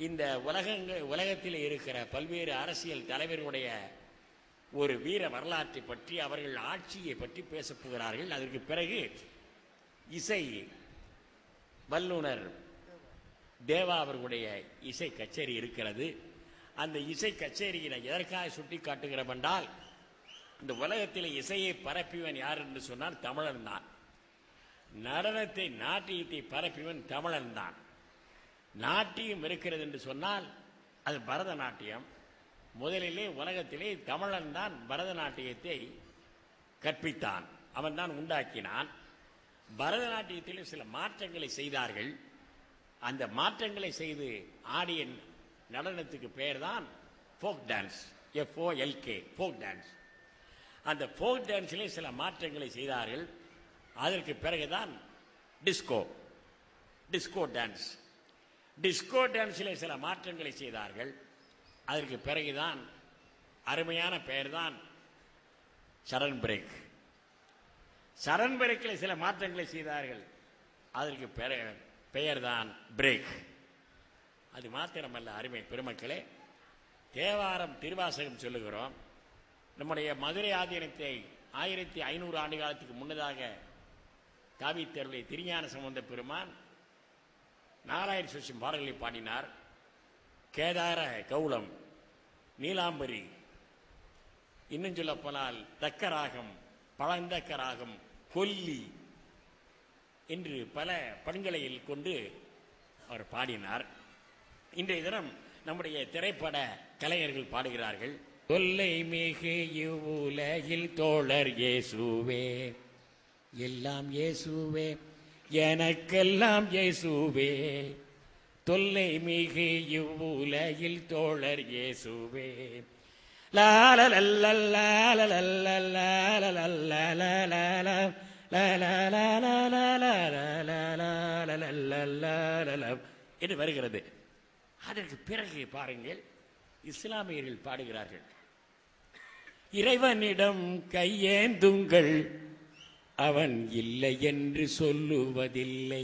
இந்த உலகத்தில் இருக்கிற பல்வேறு அரசியல் தலைவர்களுடைய ஒரு வீர வரலாற்றை பற்றி, அவர்கள் ஆட்சியை பற்றி பேசப் போகிறார்கள். அதற்கு பிறகு இசை வல்லுனர் தேவா அவர்களுடைய இசை கச்சேரி இருக்கிறது. அந்த இசை கச்சேரியை எதற்காக சுட்டி காட்டுகிறோம் என்றால், இந்த உலகத்தில் இசையை பரப்பியவன் யார் என்று சொன்னால் தமிழன் தான். நடனத்தை, நாட்டியத்தை பரப்பியவன் தமிழன் தான். நாட்டியம் இருக்கிறது என்று சொன்னால் அது பரதநாட்டியம். முதலிலே உலகத்திலே தமிழன் தான் பரதநாட்டியத்தை கற்பித்தான், அவன் தான் உண்டாக்கினான். பரதநாட்டியத்திலே சில மாற்றங்களை செய்தார்கள். அந்த மாற்றங்களை செய்து ஆடிய நடனத்துக்கு பெயர் தான் folk dance, FOLK, folk dance. அந்த ஃபோக் டான்ஸிலே சில மாற்றங்களை செய்தார்கள். அதற்கு பிறகுதான் டிஸ்கோ டான்ஸ். டிஸ்கோ டான்ஸிலே சில மாற்றங்களை செய்தார்கள். அதற்கு பிறகுதான் அருமையான பெயர் தான் சரண் பிரேக். சரண் பிரேக்கில் சில மாற்றங்களை செய்தார்கள். அதற்கு பெயர் தான் பிரேக். அது மாத்திரமல்ல அருமை பெருமக்களே, தேவாரம் திருவாசகம் சொல்லுகிறோம். நம்முடைய மதுரை ஆதீனத்தை 1500 ஆண்டு காலத்துக்கு முன்னதாக காவித்தருளை திருஞான சம்பந்த பெருமான் நாராயண சுவாமி பாடல்களை பாடினார். கேதார கௌளம், நீலாம்பரி, இன்னும் சொல்ல போனால் தக்கராகம், பழந்தக்கராகம், கொல்லி என்று பல பண்களையில் கொண்டு அவர் பாடினார். இன்றைய தினம் நம்முடைய திரைப்பட கலைஞர்கள் பாடுகிறார்கள். தொல்லை மிகு இவ்வுலகில் தோழர் இயேசுவே, எல்லாம் இயேசுவே, எனக்கெல்லாம் இயேசுவே. தொல்லை மிகு இவ்வுலகில் தோழர் இயேசுவே. என்று வருகிறது. அதற்கு பிறகு பாருங்கள், இஸ்லாமியர்கள் பாடுகிறார்கள். இறைவனிடம் கையேந்துங்கள், அவன் இல்லை என்று சொல்லுவதில்லை.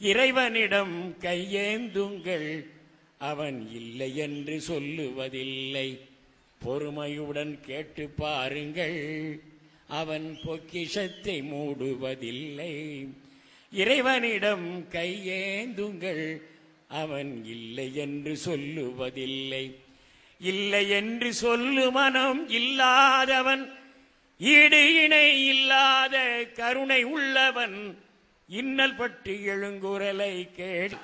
இறைவனிடம் கையேந்துங்கள், அவன் இல்லை என்று சொல்லுவதில்லை. பொறுமையுடன் கேட்டு பாருங்கள், அவன் பொக்கிஷத்தை மூடுவதில்லை. இறைவனிடம் கையேந்துங்கள், அவன் இல்லை என்று சொல்லுவதில்லை. இல்லை என்று சொல்லு மனம் இல்லாதவன், ஈடு இணை இல்லாத கருணை உள்ளவன், இன்னல் பட்டு எழுங்குரலை கேள்.